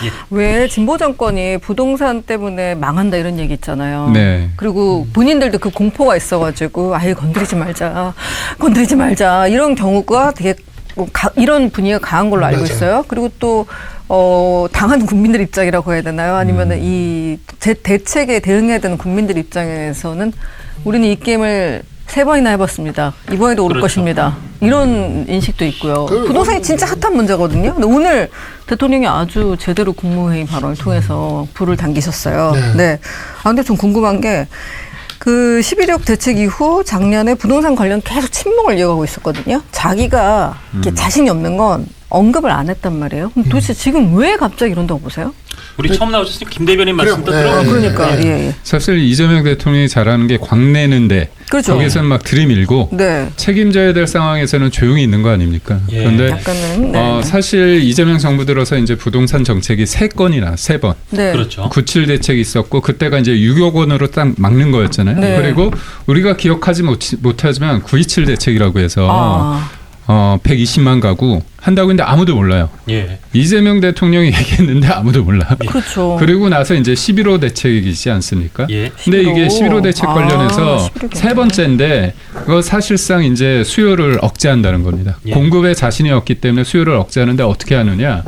예. 왜 진보 정권이 부동산 때문에 망한다 이런 얘기 있잖아요. 네. 그리고 본인들도 그 공포가 있어가지고 아예 건드리지 말자 이런 경우가 되게 이런 분위기가 강한 걸로 알고 맞아요. 있어요. 그리고 또 당한 국민들 입장이라고 해야 되나요? 아니면은 이 대책에 대응해야 되는 국민들 입장에서는 우리는 이 게임을 3번이나 해봤습니다. 이번에도 오를 그렇죠. 것입니다. 이런 인식도 있고요. 그 부동산이 진짜 핫한 문제거든요. 근데 오늘 대통령이 아주 제대로 국무회의 발언을 통해서 불을 당기셨어요. 네. 네. 아, 근데 좀 궁금한 게 그 11.6 대책 이후 작년에 부동산 관련 계속 침묵을 이어가고 있었거든요. 자기가 이렇게 자신이 없는 건 언급을 안 했단 말이에요. 그럼 도대체 지금 왜 갑자기 이런다고 보세요? 우리 처음 나오셨으니까 김 대변인 그래요. 말씀도 네. 들어요. 그러니까 네. 예. 사실 이재명 대통령이 잘하는 게 광내는데 그렇죠. 거기서는 막 들이밀고 네. 책임져야 될 상황에서는 조용히 있는 거 아닙니까? 예. 그런데 약간은 네. 사실 이재명 정부 들어서 이제 부동산 정책이 3번 네. 그렇죠. 97 대책이 있었고 그때가 이제 유격원으로 딱 막는 거였잖아요. 네. 그리고 우리가 기억하지 못하지만 927 대책이라고 해서 120만 가구 한다고 했는데 아무도 몰라요. 예. 이재명 대통령이 얘기했는데 아무도 몰라요. 그렇죠. 그리고 나서 이제 11호 대책이지 않습니까? 예. 근데 이게 11호 대책 관련해서 11호 세 번째인데 그거 사실상 이제 수요를 억제한다는 겁니다. 예. 공급에 자신이 없기 때문에 수요를 억제하는데 어떻게 하느냐?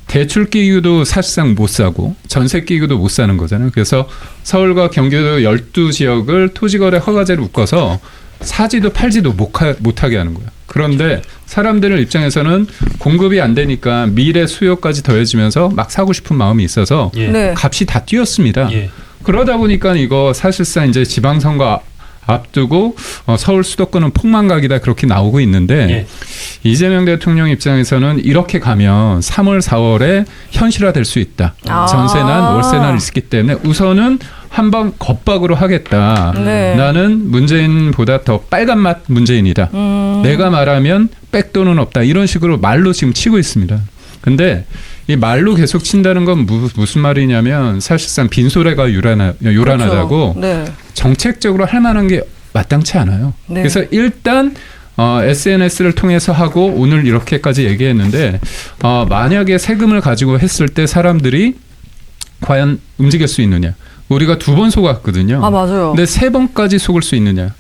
대출 끼고도 사실상 못 사고 전세 끼고도 못 사는 거잖아요. 그래서 서울과 경기도 12지역을 토지거래 허가제로 묶어서 사지도 팔지도 못하게 하는 거예요. 그런데 사람들 입장에서는 공급이 안 되니까 미래 수요까지 더해지면서 막 사고 싶은 마음이 있어서 예. 네. 값이 다 뛰었습니다. 예. 그러다 보니까 이거 사실상 이제 지방선거 앞두고 서울 수도권은 폭망각이다 그렇게 나오고 있는데 예. 이재명 대통령 입장에서는 이렇게 가면 3월, 4월에 현실화될 수 있다. 아. 전세난 월세난 있기 때문에 우선은 한번 겁박으로 하겠다. 네. 나는 문재인보다 더 빨간 맛 문재인이다. 내가 말하면 백도는 없다. 이런 식으로 말로 지금 치고 있습니다. 근데 이 말로 계속 친다는 건 무슨 말이냐면 사실상 빈소리가 요란하다고 그렇죠. 네. 정책적으로 할 만한 게 마땅치 않아요. 네. 그래서 일단 SNS를 통해서 하고 오늘 이렇게까지 얘기했는데 만약에 세금을 가지고 했을 때 사람들이 과연 움직일 수 있느냐. 우리가 2번 속았거든요. 아, 맞아요. 근데 3번까지 속을 수 있느냐.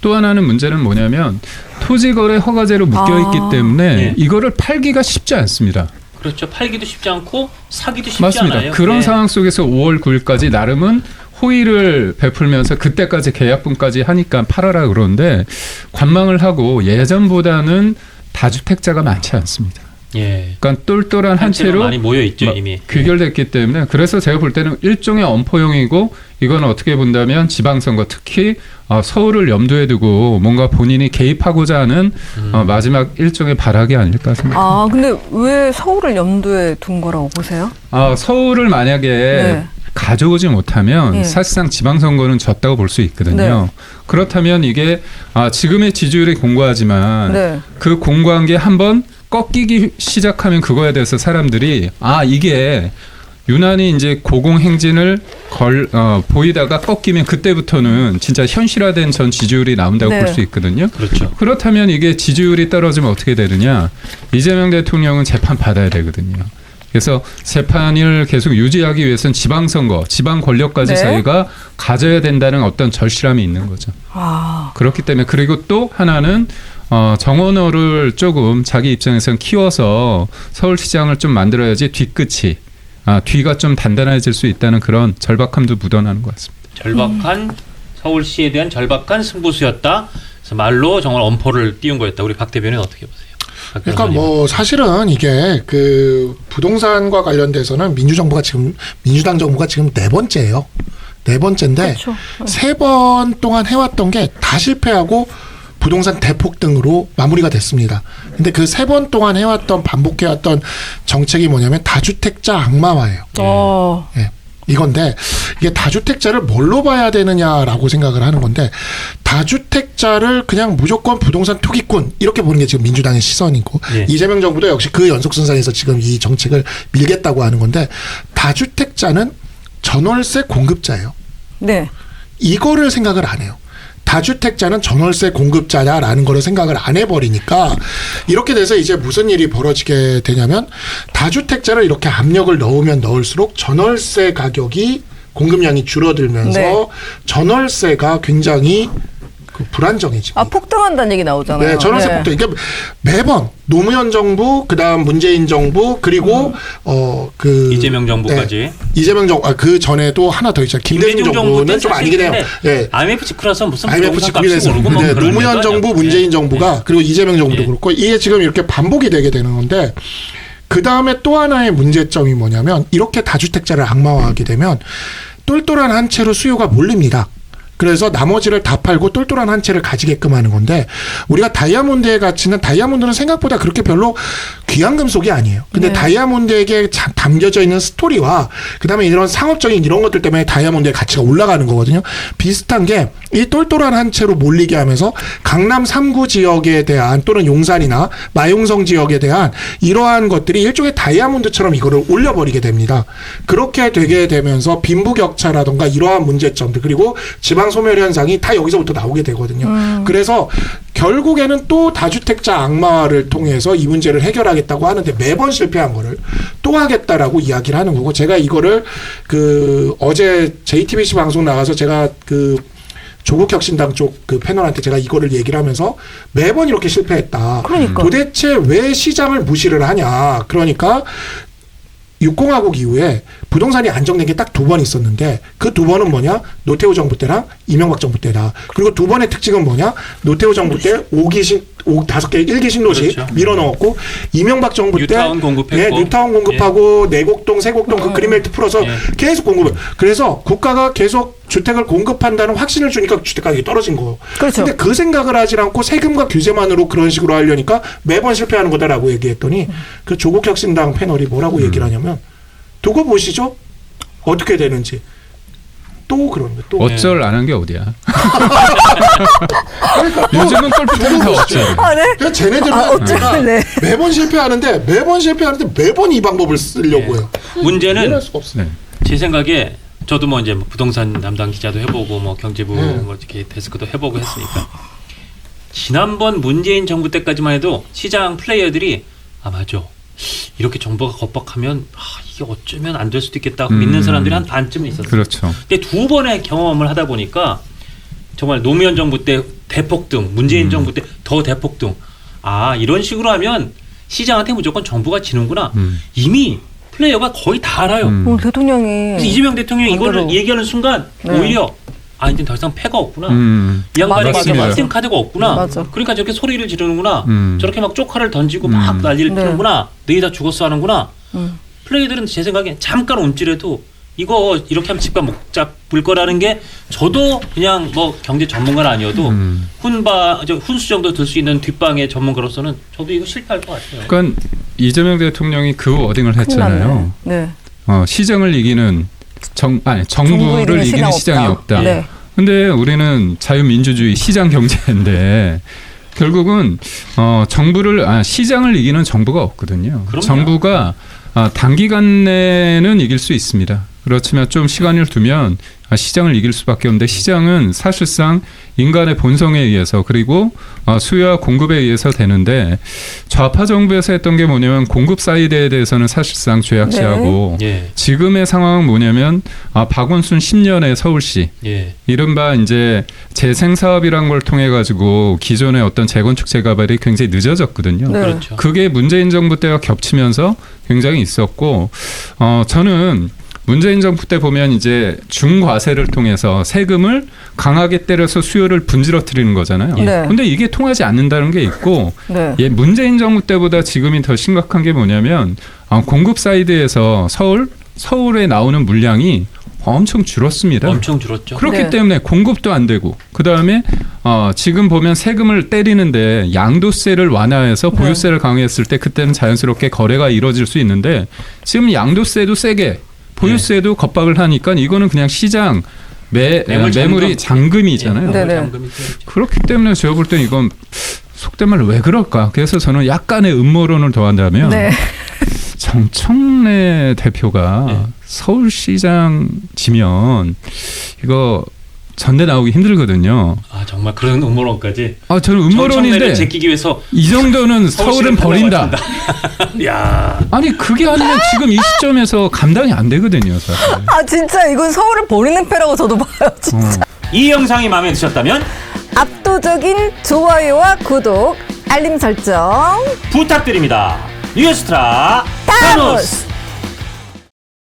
또 하나는 문제는 뭐냐면 토지거래 허가제로 묶여있기 때문에 예. 이거를 팔기가 쉽지 않습니다. 그렇죠. 팔기도 쉽지 않고 사기도 쉽지 맞습니다. 않아요. 그런 네. 상황 속에서 5월 9일까지 나름은 호의를 베풀면서 그때까지 계약분까지 하니까 팔아라 그러는데 관망을 하고 예전보다는 다주택자가 많지 않습니다. 예. 그러니까 똘똘한 한 채로 많이 모여 있죠 이미. 귀결됐기 때문에 그래서 제가 볼 때는 일종의 엄포용이고 이건 어떻게 본다면 지방선거 특히 서울을 염두에 두고 뭔가 본인이 개입하고자 하는 마지막 일종의 발악이 아닐까 생각합니다. 아, 근데 왜 서울을 염두에 둔 거라고 보세요? 서울을 만약에 네. 가져오지 못하면 네. 사실상 지방선거는 졌다고 볼 수 있거든요. 네. 그렇다면 이게 지금의 지지율이 공고하지만 네. 그 공고한 게 한번 꺾이기 시작하면 그거에 대해서 사람들이 이게 유난히 이제 고공행진을 보이다가 꺾이면 그때부터는 진짜 현실화된 전 지지율이 나온다고 네. 볼 수 있거든요. 그렇죠. 그렇다면 이게 지지율이 떨어지면 어떻게 되느냐? 이재명 대통령은 재판 받아야 되거든요. 그래서 재판을 계속 유지하기 위해서는 지방선거, 지방 권력까지 네. 저희가 가져야 된다는 어떤 절실함이 있는 거죠. 아, 그렇기 때문에 그리고 또 하나는 정원호를 조금 자기 입장에서는 키워서 서울시장을 좀 만들어야지 뒤가 좀 단단해질 수 있다는 그런 절박함도 묻어나는 것 같습니다. 절박한 서울시에 대한 절박한 승부수였다. 그래서 말로 정말 엄포를 띄운 거였다. 우리 박 대변인 어떻게 보세요? 박 그러니까 변호사님. 뭐 사실은 이게 그 부동산과 관련돼서는 민주당 정부가 지금 4번째예요. 4번째인데 그렇죠. 3번 동안 해왔던 게 다 실패하고 부동산 대폭 등으로 마무리가 됐습니다. 근데 그 3번 동안 해왔던 반복해왔던 정책이 뭐냐면 다주택자 악마화예요. 예. 이건데 이게 다주택자를 뭘로 봐야 되느냐라고 생각을 하는 건데 다주택자를 그냥 무조건 부동산 투기꾼 이렇게 보는 게 지금 민주당의 시선이고 예. 이재명 정부도 역시 그 연속선상에서 지금 이 정책을 밀겠다고 하는 건데 다주택자는 전월세 공급자예요. 네. 이거를 생각을 안 해요. 다주택자는 전월세 공급자다라는 거를 생각을 안 해버리니까 이렇게 돼서 이제 무슨 일이 벌어지게 되냐면 다주택자를 이렇게 압력을 넣으면 넣을수록 전월세 가격이 공급량이 줄어들면서 네. 전월세가 굉장히 불안정해지고. 아, 폭등한다는 얘기 나오잖아요. 네, 전월세 폭등. 그러니까 매번 노무현 정부, 그다음 문재인 정부, 그리고 이재명 정부까지. 네, 이재명 정부, 그 전에도 하나 더 있잖아요. 김대중 정부는 좀 아니긴 해요. 네. IMF 직후라서 무슨 IMF 직후에서 노무현 정부, 문재인 정부가 그리고 이재명 정부도 그렇고 이게 지금 이렇게 반복이 되게 되는 건데 그 다음에 또 하나의 문제점이 뭐냐면 이렇게 다주택자를 악마화하게 되면 똘똘한 한 채로 수요가 몰립니다. 그래서 나머지를 다 팔고 똘똘한 한 채를 가지게끔 하는 건데 우리가 다이아몬드의 가치는 다이아몬드는 생각보다 그렇게 별로 귀한 금속이 아니에요. 근데 네. 다이아몬드에게 담겨져 있는 스토리와 그다음에 이런 상업적인 이런 것들 때문에 다이아몬드의 가치가 올라가는 거거든요. 비슷한 게 이 똘똘한 한 채로 몰리게 하면서 강남 3구 지역에 대한 또는 용산이나 마용성 지역에 대한 이러한 것들이 일종의 다이아몬드처럼 이거를 올려버리게 됩니다. 그렇게 되게 되면서 빈부격차라던가 이러한 문제점들 그리고 지방 소멸 현상이 다 여기서부터 나오게 되거든요. 그래서 결국에는 또 다주택자 악마를 통해서 이 문제를 해결하겠다고 하는데 매번 실패한 거를 또 하겠다라고 이야기를 하는 거고 제가 이거를 어제 JTBC 방송 나가서 제가 조국혁신당 쪽 패널한테 제가 이거를 얘기를 하면서 매번 이렇게 실패했다. 그러니까. 도대체 왜 시장을 무시를 하냐. 그러니까 6공화국 이후에 부동산이 안정된 게 딱 2번 있었는데 그 2번은 뭐냐? 노태우 정부 때랑 이명박 정부 때다. 그리고 2번의 특징은 뭐냐? 노태우 정부 때 5개 1기 신도시 그렇죠. 밀어넣었고 이명박 정부 뉴타운 때 공급했고. 뉴타운 공급하고 내곡동, 세곡동 그 그린벨트 풀어서 계속 공급을. 그래서 국가가 계속 주택을 공급한다는 확신을 주니까 주택 가격이 떨어진 거예요. 그렇죠. 근데 그 생각을 하지 않고 세금과 규제만으로 그런 식으로 하려니까 매번 실패하는 거다라고 얘기했더니 그 조국혁신당 패널이 뭐라고 얘기를 하냐면 두고 보시죠. 어떻게 되는지. 또 그러는 거예요. 또. 어쩔 안 한 게 어디야? 요즘은 골프장은 다 어쩔. 아, 네. 그냥 쟤네들은 네. 매번 실패하는데 매번 이 방법을 쓰려고 해요. 문제는 이해할 수가 없어요. 네. 제 생각에 저도 뭐 이제 부동산 담당 기자도 해보고 뭐 경제부 뭐 이렇게 데스크도 해보고 했으니까 지난번 문재인 정부 때까지만 해도 시장 플레이어들이 맞아 이렇게 정보가 겁박하면 이게 어쩌면 안 될 수도 있겠다 믿는 사람들이 한 반쯤은 있었어요. 그렇죠. 근데 2번의 경험을 하다 보니까 정말 노무현 정부 때 대폭등, 문재인 정부 때 더 대폭등. 이런 식으로 하면 시장한테 무조건 정부가 지는구나. 이미 플레이어가 거의 다 알아요. 대통령이 그래서 이재명 대통령이 이거를 반대로. 얘기하는 순간 네. 오히려 이제 더 이상 패가 없구나. 이 맞아, 양반에게 맞아. 득템 카드가 없구나. 맞아. 그러니까 저렇게 소리를 지르는구나. 저렇게 막 쪽칼을 던지고 막 난리를 네. 피우는구나. 너희 다 죽었어 하는구나. 플레이들은 제 생각엔 잠깐 움찔해도 이거 이렇게 하면 집값 못 잡을 거라는 게 저도 그냥 뭐 경제 전문가는 아니어도 훈수 정도 들 수 있는 뒷방의 전문가로서는 저도 이거 실패할 것 같아요. 그러니까 이재명 대통령이 그 워딩을 했잖아요. 네. 시장을 이기는 정부를 이기는 시장이 없다. 네. 근데 우리는 자유민주주의 시장 경제인데 결국은 시장을 이기는 정부가 없거든요. 그럼요. 정부가 단기간 내는 이길 수 있습니다. 그렇지만 좀 시간을 두면 시장을 이길 수밖에 없는데 시장은 사실상 인간의 본성에 의해서 그리고 수요와 공급에 의해서 되는데 좌파 정부에서 했던 게 뭐냐면 공급 사이드에 대해서는 사실상 죄악시하고 예. 지금의 상황은 뭐냐면 박원순 10년의 서울시 예. 이른바 이제 재생 사업이란 걸 통해 가지고 기존의 어떤 재건축 재개발이 굉장히 늦어졌거든요. 네. 그렇죠. 그게 문재인 정부 때와 겹치면서 굉장히 있었고 저는 문재인 정부 때 보면 이제 중과세를 통해서 세금을 강하게 때려서 수요를 분지러뜨리는 거잖아요. 네. 근데 이게 통하지 않는다는 게 있고 네. 문재인 정부 때보다 지금이 더 심각한 게 뭐냐면 공급 사이드에서 서울에 나오는 물량이 엄청 줄었습니다. 엄청 줄었죠. 그렇기 네. 때문에 공급도 안 되고 그다음에 지금 보면 세금을 때리는데 양도세를 완화해서 보유세를 강화했을 때 그때는 자연스럽게 거래가 이루어질 수 있는데 지금 양도세도 세게 보유세도 겁박을 하니까 이거는 그냥 시장 매물이 잠금이잖아요. 네. 잠금이 되죠. 그렇기 때문에 제가 볼 때 이건 속된 말로 왜 그럴까? 그래서 저는 약간의 음모론을 더한다면 네. 정청래 대표가 서울시장 지면 이거 전대 나오기 힘들거든요. 아 정말 그런 음모론까지. 아 저는 정청래를 음모론인데 제끼기 위해서 이 정도는 서울은 버린다. 야. 아니 그게 아니면 지금 이 시점에서 감당이 안 되거든요, 사실. 아 진짜 이건 서울을 버리는 패라고 저도 봐요. 진짜. 이 영상이 마음에 드셨다면 압도적인 좋아요와 구독, 알림 설정. 부탁드립니다. 뉴스트라 타노스!